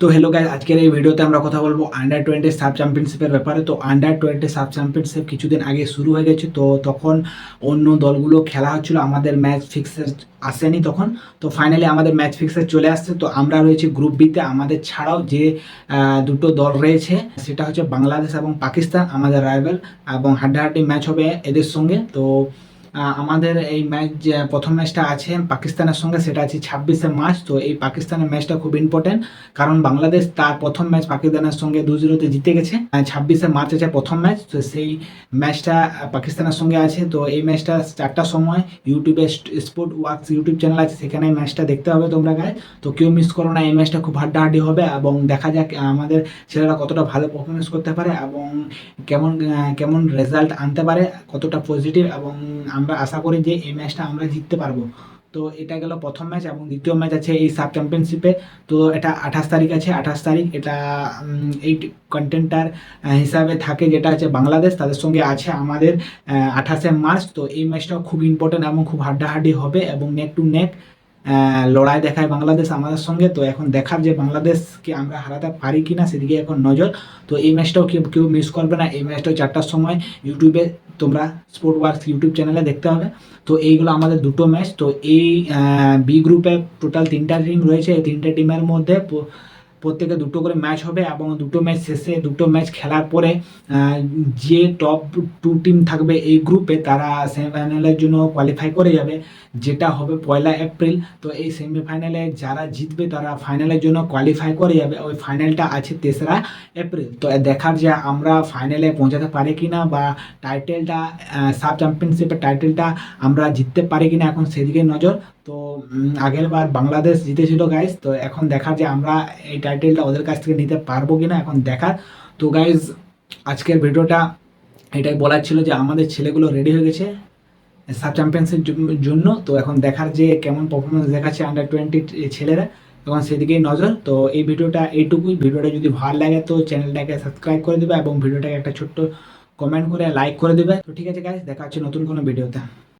তো hello guys, আজকের এই ভিডিওতে আমরা কথা বলবো আন্ডার 20 সাব চ্যাম্পিয়নশিপের ব্যাপারে। তো আন্ডার 20 সাব চ্যাম্পিয়নশিপ কিছুদিন আগে শুরু হয়ে গেছে। তো তখন অন্য দলগুলো খেলা হচ্ছিল, আমাদের ম্যাচ ফিক্সার আসেনি তখন। তো ফাইনালি আমাদের ম্যাচ ফিক্সার চলে আসছে। তো আমরা রয়েছি গ্রুপ বিতে। আমাদের ছাড়াও যে দুটো দল রয়েছে সেটা হচ্ছে বাংলাদেশ এবং পাকিস্তান, আমাদের রাইভাল, এবং হাড্ডাহাড্ডি ম্যাচ হবে এদের সঙ্গে। তো আমাদের এই ম্যাচ, প্রথম ম্যাচটা আছে পাকিস্তানের সঙ্গে, সেটা আছে 26শে মার্চ। তো এই পাকিস্তানের ম্যাচটা খুব ইম্পর্টেন্ট, কারণ বাংলাদেশ তার প্রথম ম্যাচ পাকিস্তানের সঙ্গে 2-0 জিতে গেছে। 26শে মার্চ আছে প্রথম ম্যাচ। তো সেই ম্যাচটা পাকিস্তানের সঙ্গে আছে। তো এই ম্যাচটা 4টার সময় ইউটিউবে স্পোর্ট ওয়ার্কস ইউটিউব চ্যানেল আছে, সেখানে ম্যাচটা দেখতে হবে তোমরা গায়ে। তো কেউ মিস করো না, এই ম্যাচটা খুব হাড্ডাহাড্ডি হবে এবং দেখা যাক আমাদের ছেলেরা কতটা ভালো পারফরমেন্স করতে পারে এবং কেমন কেমন রেজাল্ট আনতে পারে, কতটা পজিটিভ। এবং আমরা আশা করি যে এই ম্যাচটা আমরা জিততে পারবো। তো এটা গেল প্রথম ম্যাচ, এবং দ্বিতীয় ম্যাচ আছে এই সাব চ্যাম্পিয়নশিপে। তো এটা 28 তারিখ আছে। 28 তারিখ এটা এই কন্টেন্টার হিসাবে থাকে, যেটা আছে বাংলাদেশ, তাদের সঙ্গে আছে আমাদের 28শে মার্চ। তো এই ম্যাচটাও খুব ইম্পর্টেন্ট এবং খুব হাড্ডাহাড্ডি হবে এবং নেক টু নেক লড়াই দেখায় বাংলাদেশ আমাদের সঙ্গে। তো এখন দেখার যে বাংলাদেশকে আমরা হারাতে পারি কি না, সেদিকে এখন নজর। তো এই ম্যাচটাও কেউ কেউ মিস করবে না। এই ম্যাচটাও 4টার সময় ইউটিউবে তোমরা স্পোর্ট ওয়ার্কস ইউটিউব চ্যানেলে দেখতে হবে। তো এইগুলো আমাদের দুটো ম্যাচ। তো এই বি গ্রুপে টোটাল 3টা টিম রয়েছে। এই 3টে টিমের মধ্যে প্রত্যেকে দুটো করে ম্যাচ হবে, এবং দুটো ম্যাচ শেষে, দুটো ম্যাচ খেলার পরে যে টপ 2 টিম থাকবে এই গ্রুপে, তারা সেমিফাইনালের জন্য কোয়ালিফাই করে যাবে, যেটা হবে 1 এপ্রিল। তো এই সেমিফাইনালে যারা জিতবে তারা ফাইনালের জন্য কোয়ালিফাই করে যাবে। ওই ফাইনালটা আছে 3রা এপ্রিল। তো দেখার যে আমরা ফাইনালে পৌঁছাতে পারি কিনা, বা টাইটেলটা, সাব চ্যাম্পিয়নশিপের টাইটেলটা আমরা জিততে পারি কিনা, এখন সেদিকে নজর। তো আগের বার বাংলাদেশ জিতেছিল গাইজ। তো এখন দেখার যে আমরা এই টাইটেলটা ওদের কাছ থেকে নিতে পারবো কিনা, এখন দেখার। তো গাইজ, আজকের ভিডিওটা এটাই বলার ছিল যে আমাদের ছেলেগুলো রেডি হয়ে গেছে সাব চ্যাম্পিয়নশিপ জন্য। তো এখন দেখার যে কেমন পারফরমেন্স দেখাচ্ছে আন্ডার 20 ছেলেরা, তখন সেদিকেই নজর। তো এই ভিডিওটা এইটুকুই। ভিডিওটা যদি ভালো লাগে তো চ্যানেলটাকে সাবস্ক্রাইব করে দেবে এবং ভিডিওটাকে একটা ছোট্ট কমেন্ট করে লাইক করে দেবে। তো ঠিক আছে গাইজ, দেখা হচ্ছে নতুন কোনো ভিডিওতে।